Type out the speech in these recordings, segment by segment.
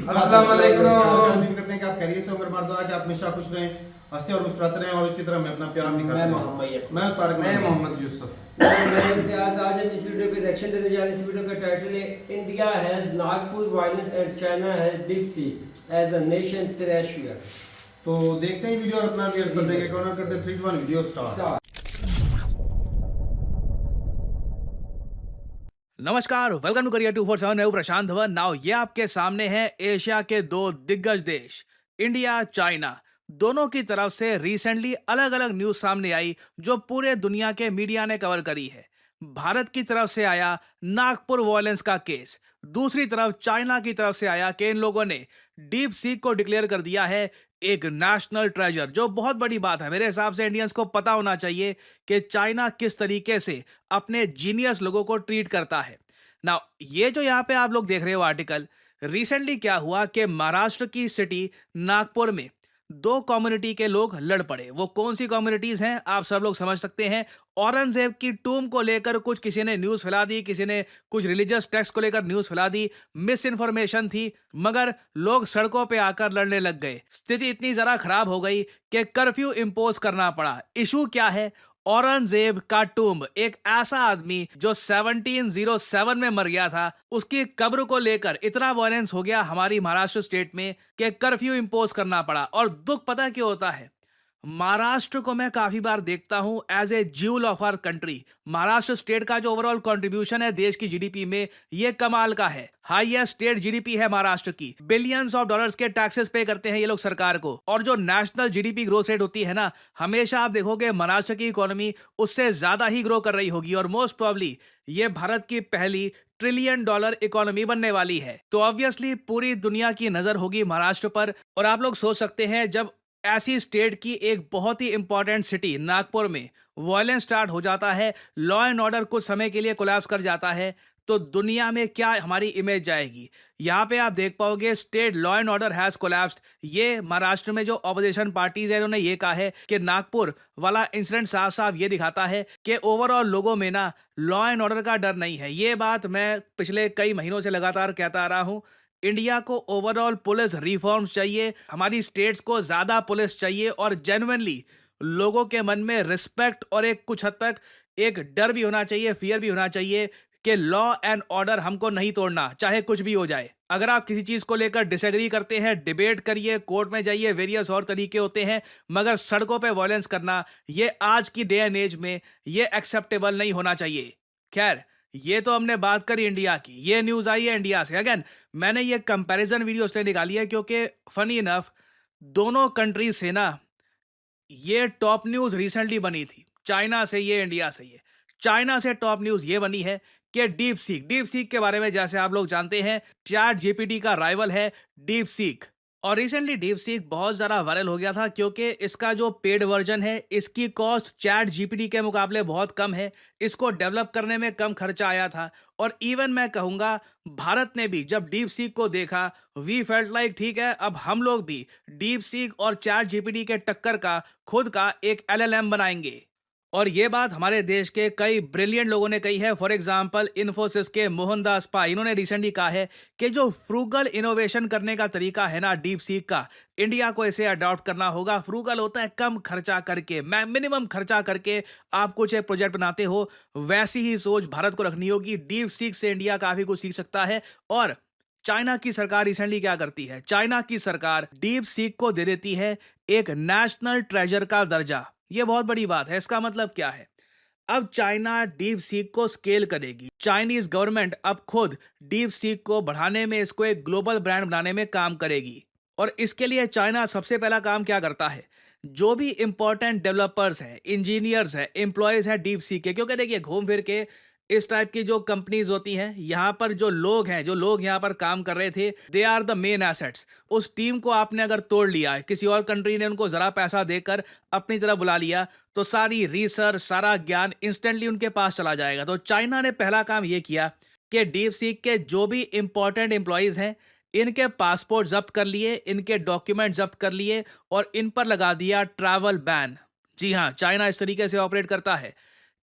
अस्सलाम वालेकुम। उम्मीद करते हैं कि आप खैरियत से होंगे। हमारा दुआ है कि आप हमेशा खुश रहें, हंसते और मुस्कुराते रहें और इसी तरह मैं अपना प्यार दिखाते मैं रहें। मोहम्मद यकूब। मैं तारिक मैं मोहम्मद। मोहम्मद यूसुफ। मैं इम्तियाज। आज हम इस वीडियो पे रिएक्शन देने जा रहे हैं। इस वीडियो का टाइटल है India has Nagpur violence and China has deep sea as a nation treasure. तो देखते हैं वीडियो और अपना रिएक्ट कर देंगे। कौन करते हैं 3 2 1 वीडियो स्टार्ट। नमस्कार, वेलकम टू करियर 247। मैं हूं प्रशांत धवन। नाउ ये आपके सामने है एशिया के दो दिग्गज देश इंडिया चाइना। दोनों की तरफ से रिसेंटली अलग अलग न्यूज सामने आई जो पूरे दुनिया के मीडिया ने कवर करी है। भारत की तरफ से आया नागपुर वॉयलेंस का केस, दूसरी तरफ चाइना की तरफ से आया कि इन लोगों ने डीप सीक को डिक्लेयर कर दिया है एक नेशनल ट्रेजर, जो बहुत बड़ी बात है। मेरे हिसाब से इंडियंस को पता होना चाहिए कि चाइना किस तरीके से अपने जीनियस लोगों को ट्रीट करता है। ना ये जो यहाँ पे आप लोग देख रहे हो आर्टिकल, रिसेंटली क्या हुआ कि महाराष्ट्र की सिटी नागपुर में दो कम्युनिटी के लोग लड़ पड़े। वो कौन सी कम्युनिटीज हैं आप सब लोग समझ सकते हैं। औरंगजेब की टूम को लेकर कुछ किसी ने न्यूज फैला दी, किसी ने कुछ रिलीजियस टेक्स्ट को लेकर न्यूज फैला दी, मिस इन्फॉर्मेशन थी, मगर लोग सड़कों पे आकर लड़ने लग गए। स्थिति इतनी जरा खराब हो गई कि कर्फ्यू इंपोज करना पड़ा। इशू क्या है? औरंगजेब का टूम्ब, एक ऐसा आदमी जो 1707 में मर गया था, उसकी कब्र को लेकर इतना वायलेंस हो गया हमारी महाराष्ट्र स्टेट में कि कर्फ्यू इंपोज करना पड़ा। और दुख पता क्यों होता है? महाराष्ट्र को मैं काफी बार देखता हूं as a jewel of our country. Maharashtra state का जो ओवरऑल कंट्रीब्यूशन है देश की जीडीपी में, ये कमाल का है। हाईएस्ट स्टेट जीडीपी है महाराष्ट्र की। बिलियंस ऑफ डॉलर्स के टैक्सेस पे करते हैं ये लोग सरकार को। और जो नेशनल जीडीपी ग्रोथ रेट होती है ना, हमेशा आप देखोगे महाराष्ट्र की इकोनॉमी उससे ज्यादा ही ग्रो कर रही होगी। और मोस्ट प्रोबेबली ये भारत की पहली ट्रिलियन डॉलर इकोनॉमी बनने वाली है। तो ऑब्वियसली पूरी दुनिया की नजर होगी महाराष्ट्र पर। और आप लोग सोच सकते हैं, जब ऐसी स्टेट की एक बहुत ही इंपॉर्टेंट सिटी नागपुर में वायलेंस स्टार्ट हो जाता है, लॉ एंड ऑर्डर कुछ समय के लिए कोलैप्स कर जाता है, तो दुनिया में क्या हमारी इमेज जाएगी। यहाँ पे आप देख पाओगे state law and order has collapsed. ये महाराष्ट्र में जो ऑपोजिशन पार्टीज है उन्होंने ये कहा है कि नागपुर वाला इंसिडेंट साफ साफ ये दिखाता है कि ओवरऑल लोगों में ना लॉ एंड ऑर्डर का डर नहीं है। ये बात मैं पिछले कई महीनों से लगातार कहता आ रहा हूँ। इंडिया को ओवरऑल पुलिस रिफॉर्म्स चाहिए, हमारी स्टेट्स को ज्यादा पुलिस चाहिए और जेन्युइनली लोगों के मन में रिस्पेक्ट और एक कुछ हद तक एक डर भी होना चाहिए, फियर भी होना चाहिए कि लॉ एंड ऑर्डर हमको नहीं तोड़ना, चाहे कुछ भी हो जाए। अगर आप किसी चीज को लेकर डिसएग्री करते हैं, डिबेट करिए, कोर्ट में जाइए, वेरियस और तरीके होते हैं, मगर सड़कों पे वायलेंस करना ये आज की डे एंड एज में ये एक्सेप्टेबल नहीं होना चाहिए। खैर, ये तो हमने बात करी इंडिया की। ये न्यूज आई है इंडिया से। अगेन मैंने ये कंपैरिजन वीडियो इसलिए निकाली है क्योंकि फनी इनफ दोनों कंट्रीज से ना ये टॉप न्यूज रिसेंटली बनी थी। चाइना से ये, इंडिया से ये। चाइना से टॉप न्यूज ये बनी है कि डीप सीक के बारे में जैसे आप लोग जानते हैं, चैट जीपीटी का राइवल है डीप सीक। और रिसेंटली डीप सीक बहुत ज़्यादा वायरल हो गया था क्योंकि इसका जो पेड वर्जन है इसकी कॉस्ट चैट जीपीटी के मुकाबले बहुत कम है। इसको डेवलप करने में कम खर्चा आया था। और इवन मैं कहूँगा भारत ने भी जब डीप सीक को देखा, वी फेल्ट लाइक ठीक है, अब हम लोग भी डीप सीक और चैट जीपीटी के टक्कर का खुद का एक एलएलएम बनाएंगे। और ये बात हमारे देश के कई ब्रिलियंट लोगों ने कही है। फॉर एग्जांपल इन्फोसिस के मोहनदास पा, इन्होंने रिसेंटली कहा है कि जो फ्रूगल इनोवेशन करने का तरीका है ना डीप सीक का, इंडिया को इसे अडॉप्ट करना होगा। फ्रूगल होता है कम खर्चा करके, मिनिमम खर्चा करके आप कुछ एक प्रोजेक्ट बनाते हो, वैसी ही सोच भारत को रखनी होगी। डीप सीक से इंडिया काफी कुछ सीख सकता है। और चाइना की सरकार रिसेंटली क्या करती है? चाइना की सरकार डीप सीक को दे देती है एक नेशनल ट्रेजर का दर्जा। ये बहुत बड़ी बात है। इसका मतलब क्या है? अब चाइना डीप सीक को स्केल करेगी। चाइनीज गवर्नमेंट अब खुद डीप सीक को बढ़ाने में, इसको एक ग्लोबल ब्रांड बनाने में काम करेगी। और इसके लिए चाइना सबसे पहला काम क्या करता है? जो भी इंपॉर्टेंट डेवलपर्स हैं, इंजीनियर्स हैं, एम्प्लॉयज हैं डीप सीक के, क्योंकि देखिए घूम फिर के इस टाइप की जो कंपनीज होती हैं, यहाँ पर जो लोग हैं, जो लोग यहाँ पर काम कर रहे थे, they are the main assets. उस टीम को आपने अगर तोड़ लिया है, किसी और कंट्री ने उनको जरा पैसा देकर अपनी तरफ बुला लिया, तो सारी रिसर्च, सारा ज्ञान इंस्टेंटली उनके पास चला जाएगा। तो चाइना ने पहला काम ये किया कि डीप सीक के जो भी इंपॉर्टेंट एम्प्लॉयज हैं, इनके पासपोर्ट जब्त कर लिए, इनके डॉक्यूमेंट जब्त कर लिए और इन पर लगा दिया ट्रैवल बैन। जी हाँ, चाइना इस तरीके से ऑपरेट करता है।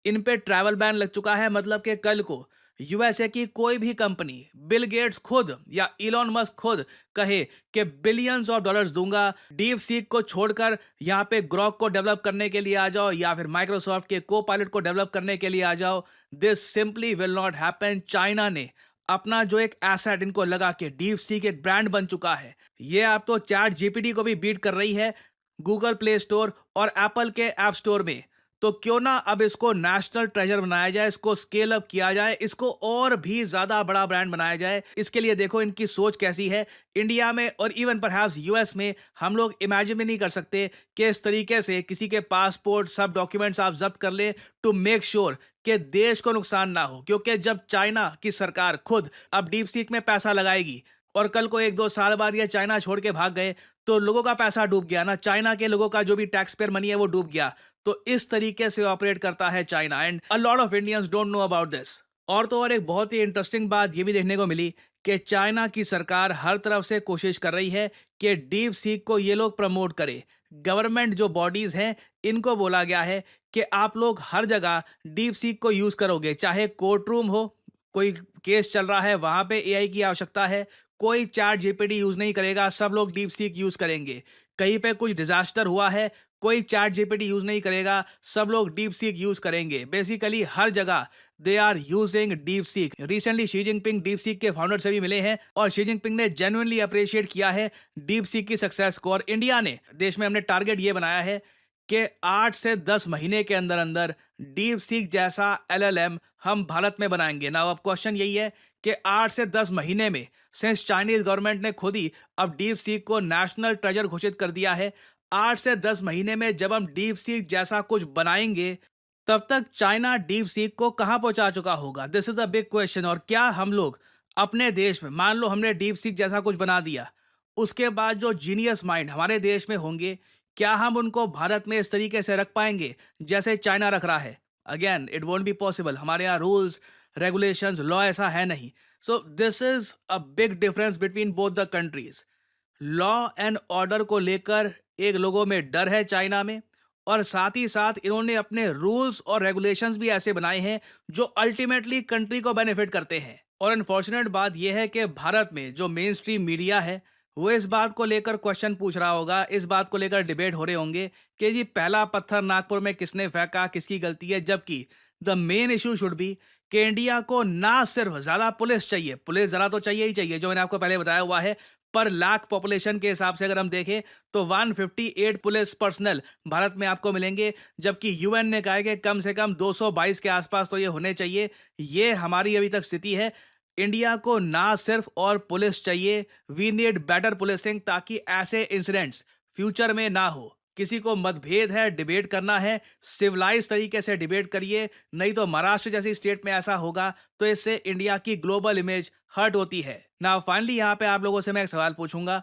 इन पे ट्रैवल बैन लग चुका है, मतलब कि कल को यूएसए की कोई भी कंपनी, बिल गेट्स खुद या इलॉन मस्क खुद कहे कि बिलियंस ऑफ डॉलर्स दूंगा, डीप सीक को छोड़कर यहाँ पे ग्रॉक को डेवलप करने के लिए आ जाओ या फिर माइक्रोसॉफ्ट के को पायलट को डेवलप करने के लिए आ जाओ, this simply will not happen. China ने अपना जो एक एसेट इनको लगा के डीप सीक एक ब्रांड बन चुका है, ये आप तो चैट जीपीटी को भी बीट कर रही है गूगल प्ले स्टोर और एप्पल के ऐप स्टोर में। तो क्यों ना अब इसको नेशनल ट्रेजर बनाया जाए, इसको स्केल अप किया जाए, इसको और भी ज्यादा बड़ा ब्रांड बनाया जाए। इसके लिए देखो इनकी सोच कैसी है। इंडिया में और इवन परहैप्स यूएस में हम लोग इमेजिन भी नहीं कर सकते कि इस तरीके से किसी के पासपोर्ट सब डॉक्यूमेंट्स आप जब्त कर ले टू मेक श्योर कि देश को नुकसान ना हो। क्योंकि जब चाइना की सरकार खुद अब डीप सीक में पैसा लगाएगी और कल को 1-2 साल बाद ये चाइना छोड़ के भाग गए तो लोगों का पैसा डूब गया ना, चाइना के लोगों का जो भी टैक्स पेयर मनी है वो डूब गया। तो इस तरीके से ऑपरेट करता है China and a lot of Indians don't know about this. और तो और एक बहुत ही इंटरेस्टिंग बात ये भी देखने को मिली कि चाइना की सरकार हर तरफ से कोशिश कर रही है कि डीप सीक को ये लोग प्रमोट करे। गवर्नमेंट जो बॉडीज हैं इनको बोला गया है कि आप लोग हर जगह डीप सीक को यूज करोगे, चाहे कोर्ट रूम हो, कोई केस चल रहा है वहां पे एआई की आवश्यकता है, कोई चैट जीपीटी यूज नहीं करेगा, सब लोग डीप सीक यूज करेंगे। कहीं पे कुछ डिजास्टर हुआ है, कोई चैट जीपीटी यूज नहीं करेगा, सब लोग डीप सीक यूज करेंगे। बेसिकली हर जगह they are using DeepSeek. Recently Xi Jinping DeepSeek के फाउंडर से भी मिले हैं और शी जिनपिंग ने जेन्युइनली अप्रिशिएट किया है डीप सीक की सक्सेस को। और इंडिया ने देश में हमने टारगेट ये बनाया है कि 8 से 10 महीने के अंदर अंदर डीप सीक जैसा एलएलएम हम भारत में बनाएंगे ना। अब क्वेश्चन यही है कि 8 से 10 महीने में, सिंस चाइनीज गवर्नमेंट ने खुद ही अब डीप सीक को नेशनल ट्रेजर घोषित कर दिया है, 8 से 10 महीने में जब हम डीप सीक जैसा कुछ बनाएंगे तब तक चाइना डीप सीक को कहां पहुंचा चुका होगा? This is a big question. और क्या हम लोग अपने देश में, मान लो हमने डीप सीक जैसा कुछ बना दिया, उसके बाद जो जीनियस माइंड हमारे देश में होंगे, क्या हम उनको भारत में इस तरीके से रख पाएंगे जैसे चाइना रख रहा है? Again it won't be possible. हमारे यहाँ रूल्स रेगुलेशंस लॉ ऐसा है नहीं। So this is a big difference between both the countries. Law and order को लेकर एक लोगों में डर है चाइना में, और साथ ही साथ इन्होंने अपने रूल्स और रेगुलेशंस भी ऐसे बनाए हैं जो अल्टीमेटली कंट्री को बेनिफिट करते हैं। और अनफॉर्चुनेट बात यह है कि भारत में जो मेन स्ट्रीम मीडिया है वो इस बात को लेकर क्वेश्चन पूछ रहा होगा, इस बात को लेकर डिबेट हो रहे होंगे कि जी पहला पत्थर नागपुर में किसने फेंका, किसकी गलती है, जबकि the main issue should be कि इंडिया को ना सिर्फ ज्यादा पुलिस चाहिए, पुलिस जरा तो चाहिए ही चाहिए, जो मैंने आपको पहले बताया हुआ है, पर लाख पॉपुलेशन के हिसाब से अगर हम देखें तो 158 पुलिस पर्सनल भारत में आपको मिलेंगे, जबकि यूएन ने कहा है कि कम से कम 222 के आसपास तो ये होने चाहिए। ये हमारी अभी तक स्थिति है। इंडिया को ना सिर्फ और पुलिस चाहिए, वी नीड बेटर पुलिसिंग, ताकि ऐसे इंसिडेंट्स फ्यूचर में ना हो। किसी को मतभेद है, डिबेट करना है, सिविलाइज तरीके से डिबेट करिए, नहीं तो महाराष्ट्र जैसी स्टेट में ऐसा होगा तो इससे इंडिया की ग्लोबल इमेज हर्ट होती है। नाउ फाइनली यहाँ पे आप लोगों से मैं एक सवाल पूछूंगा।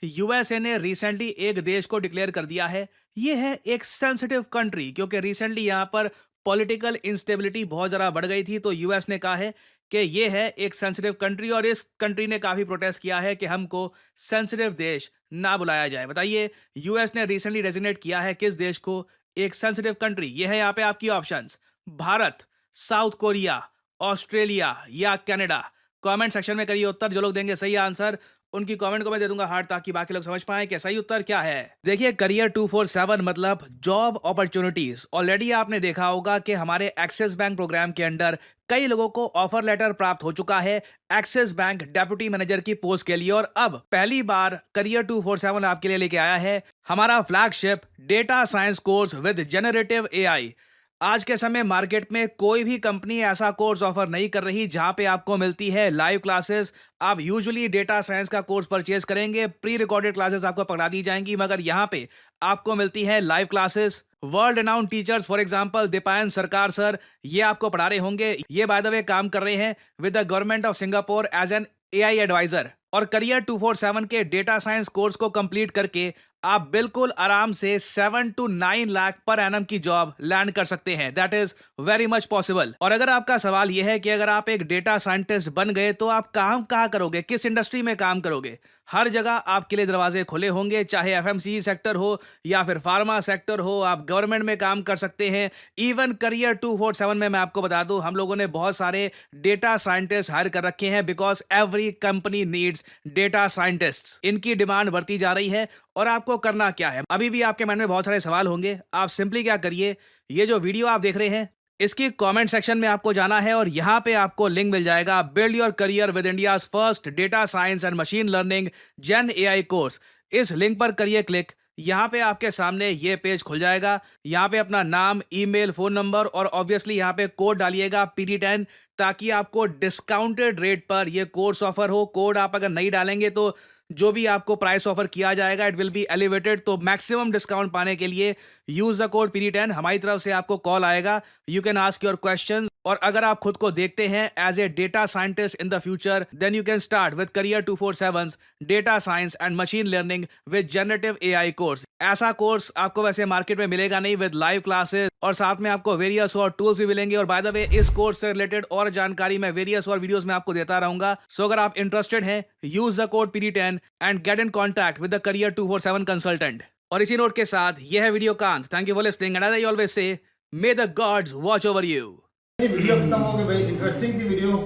यूएसए ने रिसेंटली एक देश को डिक्लेयर कर दिया है, ये है एक सेंसिटिव कंट्री, क्योंकि रिसेंटली यहाँ पर पॉलिटिकल इंस्टेबिलिटी बहुत ज़्यादा बढ़ गई थी, तो यूएस ने कहा है कि ये है एक सेंसिटिव कंट्री, और इस कंट्री ने काफ़ी प्रोटेस्ट किया है कि हमको सेंसिटिव देश ना बुलाया जाए। बताइए यूएस ने रिसेंटली डेजिग्नेट किया है किस देश को एक सेंसिटिव कंट्री? ये है यहाँ पे आपकी options, Bharat, south Korea, Australia या कनाडा। कमेंट सेक्शन में करिए उत्तर। जो लोग देंगे सही आंसर उनकी कमेंट को मैं दे दूंगा हार्ट, ताकि बाकी लोग समझ पाएं कि सही उत्तर क्या है। देखिए करियर 247 मतलब जॉब अपॉर्चुनिटीज। ऑलरेडी आपने देखा होगा कि हमारे एक्सिस बैंक प्रोग्राम के अंडर कई लोगों को ऑफर लेटर प्राप्त हो चुका है एक्सिस बैंक डेप्यूटी मैनेजर की पोस्ट के लिए, और अब पहली बार करियर 247 आपके लिए लेके आया है हमारा flagship data science course with generative AI. आज के समय मार्केट में कोई भी कंपनी ऐसा कोर्स ऑफर नहीं कर रही जहां पे आपको मिलती है लाइव क्लासेस। आप यूजुअली डेटा साइंस का कोर्स परचेज करेंगे, प्री रिकॉर्डेड क्लासेस आपको पकड़ा दी जाएंगी, मगर यहां पे आपको मिलती है live classes. World renowned teachers for example Deepayan सरकार सर, ये आपको पढ़ा रहे होंगे। ये बाय द वे काम कर रहे हैं with the government of Singapore as an AI adviser. और करियर 247 के डेटा साइंस कोर्स को कंप्लीट करके आप बिल्कुल आराम से 7 to 9 लाख पर एनम की जॉब लैंड कर सकते हैं। That is very much possible. और अगर आपका सवाल यह है कि अगर आप एक डेटा साइंटिस्ट बन गए तो आप काम कहाँ करोगे, किस इंडस्ट्री में काम करोगे, हर जगह आपके लिए दरवाजे खुले होंगे, चाहे एफएमसीजी सेक्टर हो या फिर फार्मा सेक्टर हो, आप गवर्नमेंट में काम कर सकते हैं। इवन करियर 247 में मैं आपको बता दूं, हम लोगों ने बहुत सारे डेटा साइंटिस्ट हायर कर रखे हैं, because every company needs data scientists. इनकी डिमांड बढ़ती जा रही है और आपको करना क्या है? अभी भी आपके मन में बहुत सारे सवाल होंगे। आप सिंपली क्या करिए, ये जो वीडियो आप देख रहे हैं इसकी कमेंट सेक्शन में आपको जाना है और यहां पे आपको लिंक मिल जाएगा build your career with India's first data science and machine learning Gen AI course. इस लिंक पर करिए क्लिक। यहाँ पे आपके सामने ये पेज खुल जाएगा। यहाँ पे अपना नाम, ईमेल, फोन नंबर और ऑब्वियसली यहाँ पे कोड डालिएगा PD10, ताकि आपको डिस्काउंटेड रेट पर ये कोर्स ऑफर हो। कोड आप अगर नहीं डालेंगे तो जो भी आपको प्राइस ऑफर किया जाएगा इट विल बी एलिवेटेड। तो मैक्सिमम डिस्काउंट पाने के लिए यूज द कोड PD10। हमारी तरफ से आपको कॉल आएगा, you can ask your questions. और अगर आप खुद को देखते हैं as a data scientist in the future, then you can start with career 247 data science and machine learning with generative AI course. ऐसा कोर्स आपको वैसे मार्केट में मिलेगा नहीं, विद लाइव क्लासेस और साथ में आपको वेरियस और टूल्स भी मिलेंगे। और बाय द वे, इस कोर्स से रिलेटेड और जानकारी मैं वेरियस और वीडियोस में आपको देता रहूंगा। सो अगर आप इंटरेस्टेड हैं, use the code PD10 and get in contact with the career 247 consultant. और इसी नोट के साथ यह है वीडियो कांत। Thank you for listening and as I always say, may the gods watch over you. ये वीडियो खत्म हो गई भाई, इंटरेस्टिंग थी वीडियो।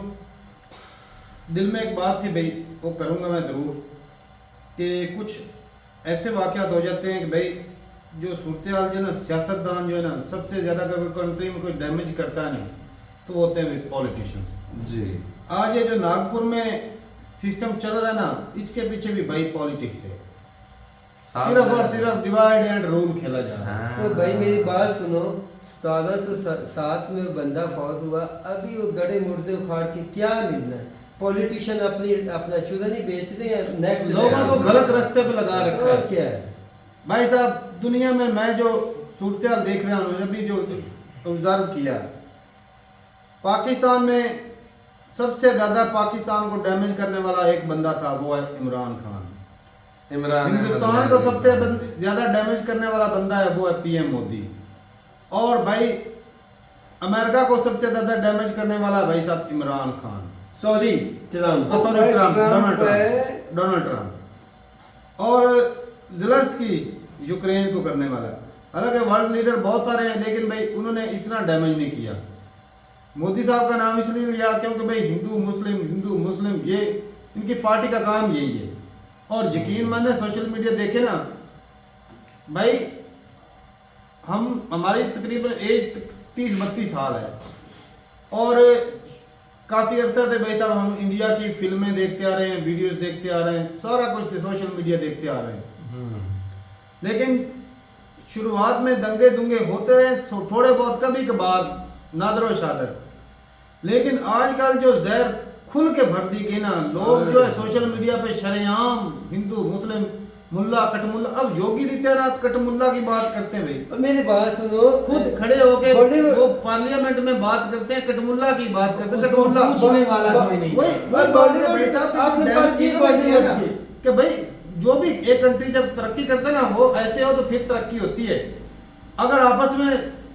दिल में एक बात थी भाई, वो करूँगा मैं ज़रूर, कि कुछ ऐसे वाक़यात हो जाते हैं कि भाई जो सूरत हाल जो है ना, सियासतदान जो है ना, सबसे ज़्यादा अगर कंट्री में कोई डैमेज करता है ना तो वो होते हैं पॉलिटिशियंस जी। आज ये जो नागपुर में सिस्टम चल रहा है ना, इसके पीछे भी भाई पॉलिटिक्स है। सिर्फ और सिर्फ डिवाइड एंड रूल खेला जा रहा है। तो भाई मेरी बात सुनो, 1707 में बंदा फौत हुआ, अभी वो गड़े मुर्दे उखाड़ के क्या मिलना है? पॉलिटिशियन अपना चूल्हा नहीं बेच रहे हैं, नेक्स्ट लोगों को गलत रास्ते पे लगा रखा है। और क्या है भाई साहब, दुनिया में मैं जो सूरत हाल देख रहा हूँ, अभी जो ऑब्जर्व किया, पाकिस्तान में सबसे ज्यादा पाकिस्तान को डैमेज करने वाला एक बंदा था, वो है इमरान खान। हिंदुस्तान को सबसे ज्यादा डैमेज करने वाला बंदा है, वो है PM मोदी। और भाई अमेरिका को सबसे ज्यादा डैमेज करने वाला भाई साहब Imran Khan, sorry Trump, Donald Trump. और ज़ेलेंस्की यूक्रेन को करने वाला। हालांकि वर्ल्ड लीडर बहुत सारे हैं, लेकिन भाई उन्होंने इतना डैमेज नहीं किया। मोदी साहब का नाम इसलिए लिया क्योंकि भाई हिंदू मुस्लिम ये इनकी पार्टी का काम यही है। और यकीन माने सोशल मीडिया देखे ना भाई, हमारी तकरीबन एज 30-32 साल है और काफ़ी अर्सा से भाई साहब हम इंडिया की फिल्में देखते आ रहे हैं, वीडियोस देखते आ रहे हैं, सारा कुछ सोशल मीडिया देखते आ रहे हैं। लेकिन शुरुआत में दंगे दुंगे होते रहे, थोड़े बहुत कभी कभार, नादरो शादर। लेकिन आजकल जो जहर खुल के भर दी गई ना, लोग जो है सोशल मीडिया पे शरेआम हिंदू मुस्लिम मुल्ला कटमुल्ला, अब योगी आदित्यनाथ कटमुल्ला की बात करते हैं भाई। और मेरी बात सुनो, खुद खड़े होके वो पार्लियामेंट में बात करते हैं, कटमुल्ला की बात करते हैं। कटमुल्ला पूछने वाला कोई नहीं। कि भाई जो भी एक कंट्री जब तरक्की करता है ना, वो ऐसे हो तो फिर तरक्की होती है। अगर आपस में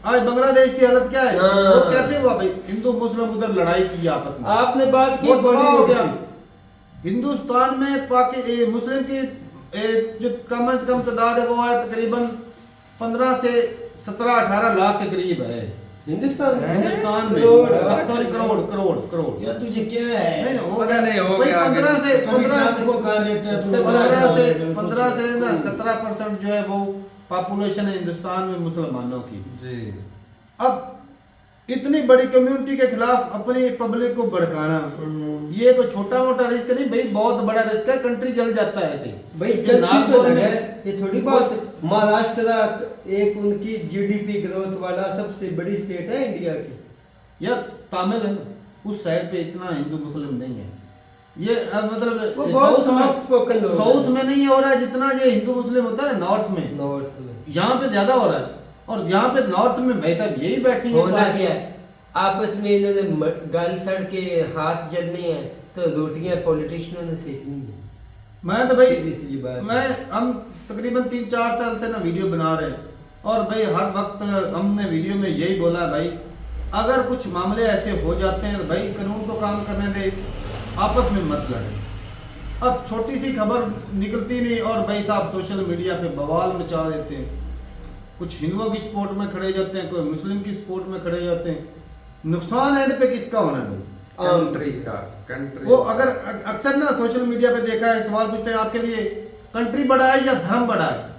आज बांग्लादेश की हालत क्या है, वो कैसे हुआ भाई, हिंदू मुस्लिम उधर लड़ाई की आपस में, आपने बात की, वो तबाह हो गया। हिंदुस्तान में मुस्लिम की जो कम से कम तादाद है वो है तकरीबन 15 से 17-18 लाख के करीब है हिंदुस्तान में। सॉरी, करोड़। यार तुझे क्या है? नहीं हो पता नहीं हो भाई, गया 15 से को कहा लेते हैं, 15 से ना 17% जो है वो पॉपुलेशन है हिंदुस्तान में मुसलमानों की जी। अब इतनी बड़ी कम्युनिटी के खिलाफ अपनी पब्लिक को भड़काना, ये कोई छोटा मोटा रिस्क नहीं भाई, बहुत बड़ा रिस्क है। कंट्री जल जाता है ऐसे भाई। नागपुर में ये थोड़ी बात, महाराष्ट्र एक उनकी GDP ग्रोथ वाला सबसे बड़ी स्टेट है इंडिया की। यार तामिल है ना, उस साइड पे इतना हिंदू मुस्लिम नहीं है। ये मतलब साउथ में नहीं हो रहा है जितना ये हिंदू मुस्लिम होता है नॉर्थ में यहाँ पे ज्यादा हो रहा है। और यहाँ पे नॉर्थ में भाई साहब यही बैठी होना क्या है, आपस में इन्होंने गल सड़ के हाथ जलने हैं, तो रोटियां पॉलिटिशियनों ने सेकनी है। मैं तो भाई हम तकरीबन 3-4 साल से ना वीडियो बना रहे हैं, और भाई हर वक्त हमने वीडियो में यही बोला है भाई, अगर कुछ मामले ऐसे हो जाते हैं तो भाई कानून को काम करने दे, आपस में मत लड़े। अब छोटी सी खबर निकलती नहीं और भाई साहब सोशल मीडिया पे बवाल मचा देते हैं। कुछ हिंदुओं की सपोर्ट में खड़े जाते हैं, कोई मुस्लिम की सपोर्ट में खड़े जाते हैं। नुकसान एंड पे किसका होना है भाई? कंट्री का, कंट्री वो अगर अक्सर ना सोशल मीडिया पे देखा है, सवाल पूछते हैं आपके लिए कंट्री बड़ा है या धर्म बड़ा है?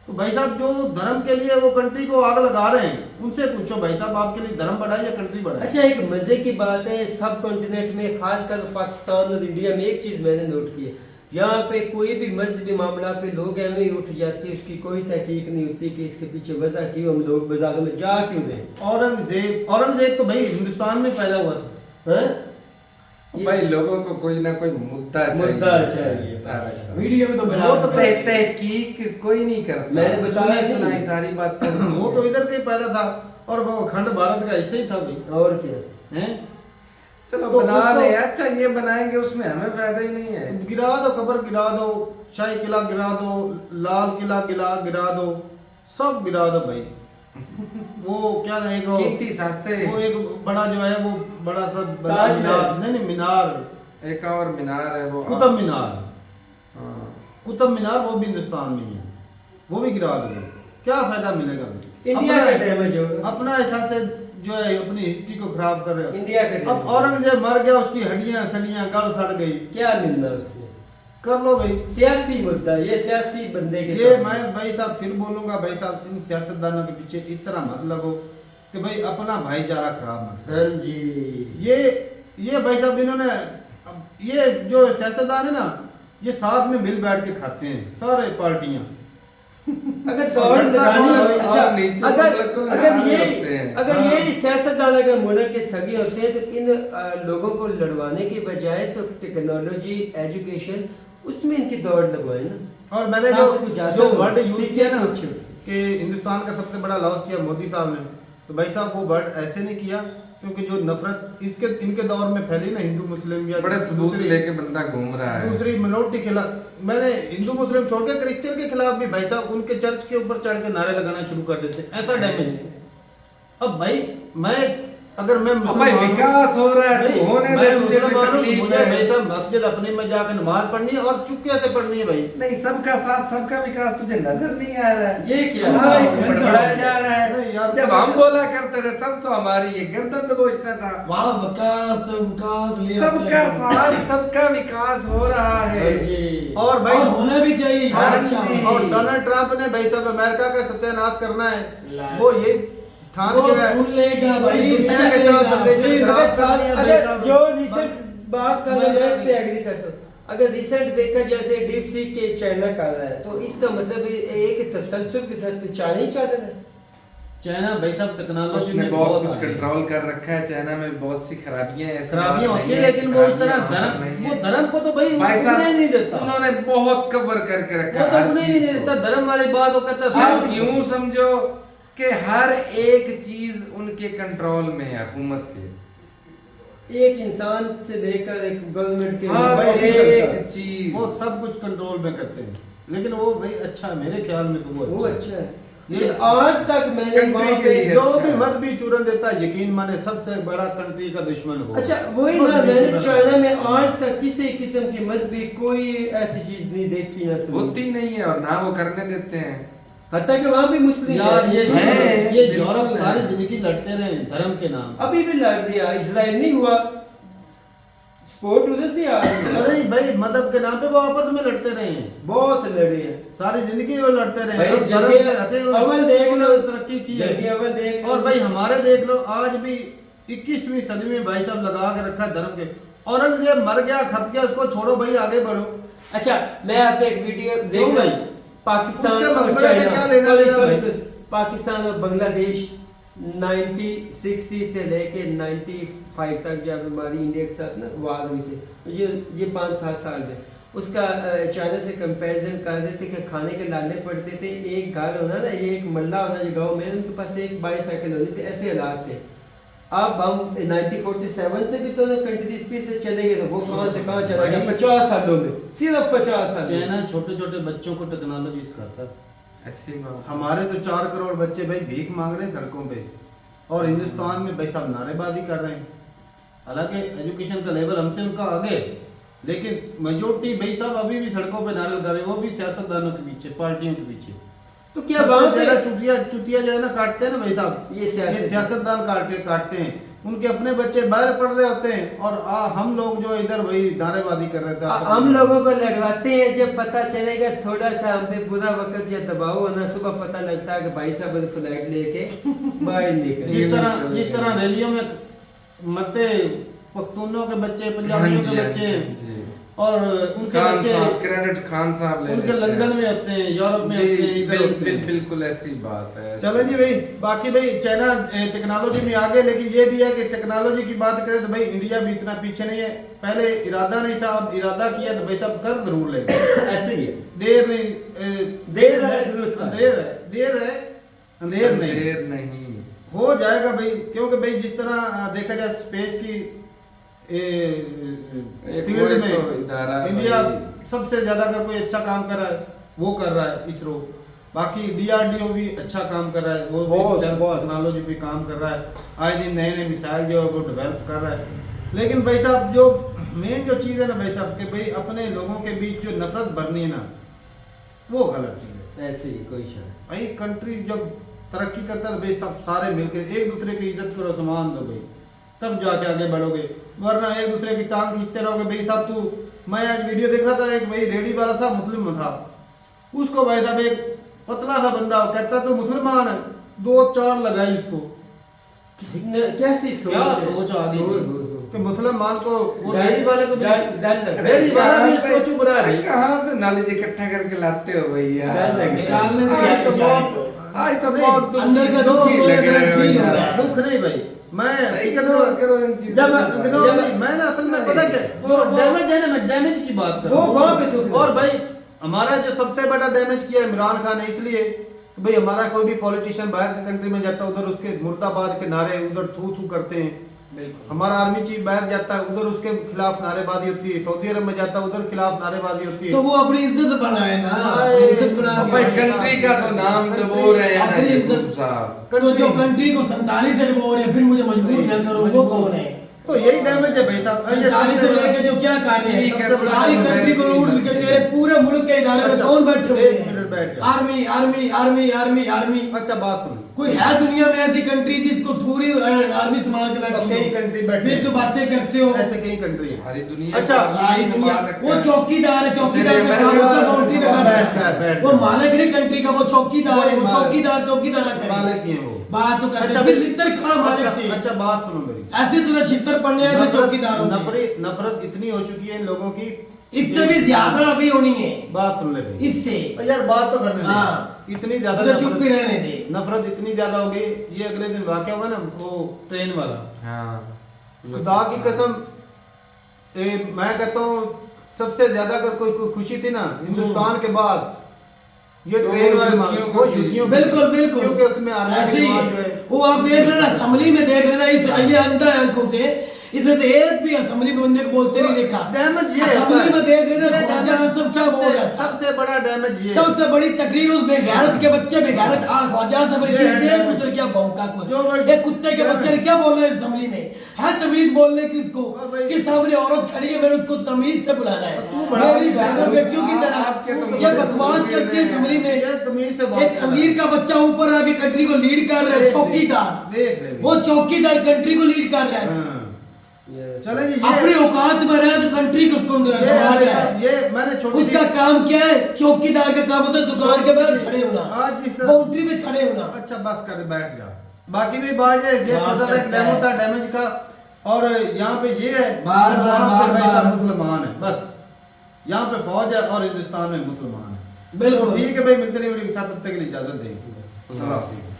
तो भाई साहब जो धर्म के लिए वो कंट्री को आग लगा रहे हैं, उनसे पूछो भाई साहब आपके लिए धर्म बड़ा है या कंट्री बड़ा है? अच्छा, एक मजे की बात है, सब कॉन्टिनेंट में खासकर पाकिस्तान और इंडिया में एक चीज मैंने नोट की है, यहाँ पे कोई भी मजहबी मामला पे लोग एवं ही उठ जाते हैं, उसकी कोई तहकीक नहीं होती कि इसके पीछे वजह क्यों, हम लोग बाजारों में जा क्यों दें। औरंगजेब तो भाई हिंदुस्तान में पैदा हुआ था। हैं? भाई लोगों को कोई ना कोई मुद्दा चाहिए। वीडियो में तो बना वो तो तहकीक कोई नहीं करता। मैंने बताया सुनी नहीं। सुनाई सारी बातें वो तो इधर के पैदा था और वो अखंड भारत का हिस्सा ही था भाई। और क्या हैं? चलो तो बना उसको- ले, अच्छा ये बनाएंगे उसमें हमें फायदा ही नहीं है। गिरा दो, कब्र गिरा दो, शाही किला गिरा दो, लाल किला गिरा दो, सब गिरा दो भाई। वो क्या है एक कीमती सासे, वो एक बड़ा जो है वो बड़ा सा बड़ा ताजमहल। मीनार, नहीं मीनार, एक और मीनार है वो कुतुब मीनार। हाँ। कुतुब मीनार वो भी हिंदुस्तान में ही है, वो भी गिरा दो। क्या फायदा मिलेगा भाई? इंडिया का डैमेज होगा। अपना एहसास से जो है अपनी हिस्ट्री को खराब कर रहे हो। इंडिया का अब damage। औरंगजेब मर गया, उसकी हड्डियां सड़ियां गल सड़ गई, क्या मिलना उसमें? कर लो भाई। सियासी मुद्दा, ये सियासी बंदे के ये साथ। मैं भाई साहब फिर बोलूंगा, भाई साहब इन सियासतदानों के पीछे इस तरह मत लगो कि भाई अपना भाईचारा खराब मत करो। हाँ जी। ये भाई साहब इन्होंने ये जो सियासतदान है ना, ये साथ में मिल बैठ के खाते हैं सारे पार्टियां। अगर दौड़ लगानी और अच्छा, नीचे अगर बिल्कुल अगर नारे ये होते हैं। अगर हाँ। ये सियासतदान अगर मुल्क के सगे होते हैं तो इन लोगों को लड़वाने के बजाय तो टेक्नोलॉजी, एजुकेशन, उसमें इनकी दौड़ लगवाए ना। और मैंने यहाँ से कुछ जो हासिल वर्ड हो, यूज सीखे किया ना कुछ। कि हिंदुस्तान का सबसे बड़ा लॉस किया मोदी साहब ने, तो भाई साहब वो वर्ड ऐसे नहीं किया क्योंकि जो नफरत इनके दौर में फैली ना, हिंदू मुस्लिम या बड़े सबूत दूसरी- लेके बंदा घूम रहा है। दूसरी मिनोरिटी के खिलाफ, मैंने हिंदू मुस्लिम छोड़ के क्रिश्चियन के खिलाफ भी भाई साहब उनके चर्च के ऊपर चढ़ के नारे लगाना शुरू कर देते, ऐसा डैमेज है। अब भाई मैं अगर मैं अब भाई विकास हो रहा है भाई, तो होने दे, मैं तुझे भी मुसलमान हूं, तकलीफ मुझे है। भाई साहब मस्जिद अपने में जाकर नमाज पढ़नी है और चुपके से पढ़नी है भाई। नहीं, सबका साथ सबका विकास तुझे नजर नहीं आ रहा है। ये क्या हाँ, है? बढ़ाया जा रहा नहीं यार, है। जब हम बोला करते थे तब तो हमारी ये गर्दन दबोचता था। वहाँ विकास तो विकास ले आते सबका हैं। साथ सबका विकास हो रहा हाँ है। जी। और भाई और होना भी चाहिए। हाँ अच्छा जी। और डोनाल्ड ट्रंप ने भाई साहब अमेरिका का सत्यानाश करना है, ला- वो ये ठान वो गया है। सुन लेगा भाई, दुनिया सुन के साथ लेगा। रिलेशन जी, खराब अगर करनी है भाई अगर साहब। जो रिसेंट बात कर रहे हैं मैं इस पे एग्री करता हूँ। अगर रिसेंट देखा जैसे डीप सी के चाइना कर रहा है तो इसका मतलब एक तसलसल के साथ चाइना ही चाहता है। चाइना भाई साहब टेक्नोलॉजी उसने में बहुत कुछ आगे है। कंट्रोल कर रखा है। चाइना में बहुत सी खराबियां हैं, ऐसी खराबियां बात होती नहीं है, लेकिन वो इस तरह खराबियां धर्म, नहीं वो है। धर्म को तो भाई भाई उगने ही नहीं साहब देता। उन्होंने बहुत कवर करके रखा वो है तो हर उगने ही चीज नहीं को। देता, धर्म वाली बात वो कहता है आप यूं समझो कि हर एक चीज उनके कंट्रोल में है, हुकूमत के। एक इंसान से लेकर एक गवर्नमेंट के हर भाई, एक चीज वो सब कुछ कंट्रोल में करते हैं, लेकिन वो भाई अच्छा है, मेरे ख्याल में तो वो वो अच्छा है। ये- लेकिन आज तक मैंने कंट्री वहाँ के पे लिए जो अच्छा भी है। मत भी चूरन देता है, यकीन माने सबसे बड़ा कंट्री का दुश्मन वो। अच्छा वही मत ना, भी मैंने चूरन- चाइना में आज तक किसी किस्म की मजहबी कोई ऐसी चीज नहीं देखी ना सुनी। होती नहीं है और ना वो करने देते हैं। हत्या कि वहाँ भी मुस्लिम यार ये है, ये बिल्कुल यूरोप है। सारी जिंदगी लड़ते रहे धर्म के नाम। अभी भी लड़ दिया, इजराइल नहीं हुआ, स्पोर्ट उधर से आ रही है। अरे भाई मदद के नाम पे वो आपस में लड़ते रहे हैं, बहुत लड़े हैं सारी जिंदगी वो लड़ते रहे भाई। हैं। अब धर्म से हटे हुए अव्वल देख लो, उन्होंने तरक्की की है। जंगी अव्वल देख लो। और भाई हमारे देख लो, आज भी 21वीं सदी में भाई साहब लगा के रखा है धर्म के। औरंगजेब मर गया, खप गया, उसको छोड़ो भाई, आगे बढ़ो। अच्छा मैं आपको एक वीडियो क्यों देख भाई? पाकिस्तान उसके और मकबरे से चाइना, क्या लेना sorry, देना sorry, भाई? sorry, पाकिस्तान और बांग्लादेश 1960 से लेके 95 तक जब हमारी इंडिया के साथ ना वार हुई थी, ये 5-7 साल में उसका चाइना से कंपैरिजन कर देते कि खाने के लाले पड़ते थे। एक घर होना ना, ये एक मल्ला होना जो गाँव में, उनके पास एक बाईसाइकिल होनी थी, ऐसे हालात थे। अब हम 1947 से भी तो कंट्रीज पे से चले गए, तो वो कहाँ से कहाँ चला गया 50 सालों में, सिर्फ 50 साल में। चाइना छोटे छोटे बच्चों को टेक्नोलॉजी सिखाता है। ऐसी बात। हमारे तो 4 करोड़ बच्चे भाई भीख मांग रहे हैं सड़कों पे, और हिंदुस्तान में भाई साहब नारेबाजी कर रहे हैं। हालांकि एजुकेशन का लेवल हमसे उनका आगे, लेकिन मेजोरिटी भाई साहब अभी भी सड़कों पे नारे लगा रहे हैं, वो भी सियासतदानों के पीछे, पार्टियों के पीछे। तो क्या वहाँ पे चुतिया जो है ना काटते हैं ना भाई साहब, ये सियासतदान काटते हैं, उनके अपने बच्चे बाहर पढ़ रहे होते हैं और हम लोग जो इधर वही नारेबाजी कर रहे थे। हम लोगों को लड़वाते हैं, जब पता चलेगा थोड़ा सा हम पे बुरा वक्त या दबाव होना, सुबह पता लगता है कि भाई साहब फ्लाइट लेके बाहर निकल। जिस तरह रैलियों में मरते पख्तूनों के बच्चे, पंजाबियों के बच्चे और उनके बच्चे क्रेडिट खान साहब उनके लंदन में होते हैं, यूरोप में होते हैं, इधर होते हैं। बिल्कुल ऐसी बात है। चलो जी भाई, बाकी भाई चाइना टेक्नोलॉजी में आगे, लेकिन ये भी है कि टेक्नोलॉजी की बात करें तो भाई इंडिया भी इतना पीछे नहीं है। पहले इरादा नहीं था, अब इरादा किया तो भाई साहब कर जरूर लेंगे। ऐसे ही है। देर नहीं, देर है दुरुस्त है। देर है अंधेर नहीं, देर नहीं हो जाएगा भाई। क्योंकि भाई जिस तरह देखा जाए स्पेस की फील्ड में तो इदारा इंडिया सबसे ज्यादा अगर कोई अच्छा काम कर रहा है वो कर रहा है इसरो। बाकी DRDO भी अच्छा काम कर रहा है, वो टेक्नोलॉजी पे काम कर रहा है, आए दिन नए नए मिसाइल जो है वो डेवलप कर रहा है। लेकिन भाई साहब जो मेन जो चीज़ है ना भाई साहब कि भाई अपने लोगों के बीच जो नफरत भरनी है ना, वो गलत चीज़ है। ऐसे ही कोई शक भाई कंट्री जब तरक्की करता है तो भाई सब सारे मिलकर एक दूसरे की इज्जत करो, सम्मान दो भाई, तब जाके आगे बढ़ोगे। वरना एक दूसरे की टांग खींचते रहोगे। भाई साहब तू, मैं आज वीडियो देख रहा था, एक भाई रेडी वाला था, मुस्लिम था, उसको भाई साहब एक पतला सा बंदा कहता तो मुसलमान है, 2-4 लगाई उसको। कैसी क्या सोच आ गई कि मुसलमान को वो डर- रेडी वाले को डर- डर लग रहा है। रेडी वाला भी इसको चुप रहा है। कहाँ से नॉलेज इकट्ठा करके लाते हो भैया? डर लग रहा है। निकालने आज तो बहुत आज तो बहुत दुख- अंदर का दुख दुखी लग रहा है फील हो भैया। रहा है। दुख नहीं भाई, मैं इग्नोर करो इन चीजों जब- को। जब- मैं ना असल में पता क्या वो- डैमेज है ना, मैं डैमेज की बात कर रहा हूं। वहाँ पे दुख है। और भाई हमारा जो सबसे बड़ा डैमेज किया इमरान खान ने, इसलिए कि भाई हमारा कोई भी पॉलिटिशियन बाहर की कंट्री में जाता है, उधर उसके मुर्दाबाद के नारे उधर थू थू करते हैं। हमारा आर्मी चीफ बाहर जाता है, उधर उसके खिलाफ नारेबाजी होती है। सऊदी अरब में जाता है, उधर खिलाफ नारेबाजी होती है। तो वो अपनी इज्जत बनाए ना, अपनी इज्जत बना अब के भाई रखे। कंट्री का तो नाम तो बोल रहे हैं ना अपनी ये इज्जत- साहब। तो जो कंट्री को 47 से बोल रहे हैं, फिर मुझे मजबूर न करो, वो कौन है? तो यही डैमेज है भाई साहब। 47 से लेके जो क्या कार्य ठीक है, है, सारी कंट्री को लूट के तेरे पूरे मुल्क के इदारे में अच्छा, कौन बैठे हुए एक मिनट बैठ हैं? जाओ। Army army army army army. अच्छा बात सुन, कोई है दुनिया में ऐसी कंट्री जिसको पूरी आर्मी संभाल के बैठी कई हो? कंट्री बैठी फिर है। तो बातें करते हो। ऐसे कई कंट्री है। सारी दुनिया अच्छा, सारी दुनिया वो चौकीदार है, चौकीदार का मेरे काम होता है बात बाउंड्री पे बैठ बैठना। जा, बैठ वो जा। मालिक नहीं कंट्री का, वो चौकीदार है, वो मालिक। चौकीदार मालिक ही है वो। बात तो करते अच्छा, फिर लिट्टर खा मालिक अच्छा, से। अच्छा बात सुनो मेरी। ऐसे तुझे छितर पड़ने हैं चौकीदारों से। नफरत इतनी हो चुकी है इन लोगों की, इससे भी ज्यादा अभी होनी है। बात सुन ले भाई। इससे यार बात तो करने दे। हाँ। इतनी ज्यादा तुझे चुप ही रहने दे। नफरत इतनी ज्यादा हो गई। ये अगले दिन वाकया हुआ ना, वो ट्रेन वाला, हाँ खुदा की कसम, मैं कहता हूँ सबसे ज्यादा अगर कोई खुशी थी ना हिंदुस्तान के बाद, ये तो ट्रेन वाले युतियों वो को थी। युतियों को। बिल्कुल बिल्कुल, क्योंकि उसमें आर्मी ऐसे के ही जवान जो है, वो आप देख लेना, असेंबली में देख लेना, इस ये अंधा है आंखों से, इसने तो एक भी असेंबली में बंदे को बोलते नहीं देखा। डैमेज ये असेंबली में देख लेना, ये ख्वाजा डैमेज- सब क्या बोल रहा था। सबसे बड़ा डैमेज ये है। सबसे बड़ी तकरीर उस बेगैरत के बच्चे बेगैरत ख्वाजा सब ये है कुछ क्या भौंका जो कुछ भाई- एक कुत्ते के बच्चे ने क्या बोलना है असेंबली में? है तमीज बोलने की उसको ओ भाई- कि सामने औरत खड़ी है, मैंने उसको तमीज से बुलाना है। तू बड़ा मेरी बहनों बेटियों की आपके तो तरह ये बड़े बकवास तमीज करती है में असेंबली में। ये तमीज से बात एक कर रहा है। खमीर का बच्चा ऊपर आके कंट्री को लीड कर रहा है, चौकीदार। देख ले वो चौकीदार कंट्री को लीड कर रहा है। हाँ। चले जी, अपनी औकात में रहे तो कंट्री को उसको संभाल रहा है। ये मैंने छोटी उसका काम क्या है? चौकीदार का काम होता है दुकान के बाहर खड़े होना, आज जिस तरह बाउंड्री में खड़े होना। अच्छा बस कर, बैठ जा। बाकी भी बात है, ये बात छोटा सा एक करता डेमो है। था डैमेज का। और यहाँ पे ये है बार- बार- वहाँ पे बार- भाई साहब बार। मुसलमान है, बस यहाँ पे फौज है और हिंदुस्तान में मुसलमान है। बिल्कुल। तो ठीक है भाई, मिलते नहीं वीडियो के साथ, तब तक के लिए इजाजत देंगे। अल्लाह हाफिज़।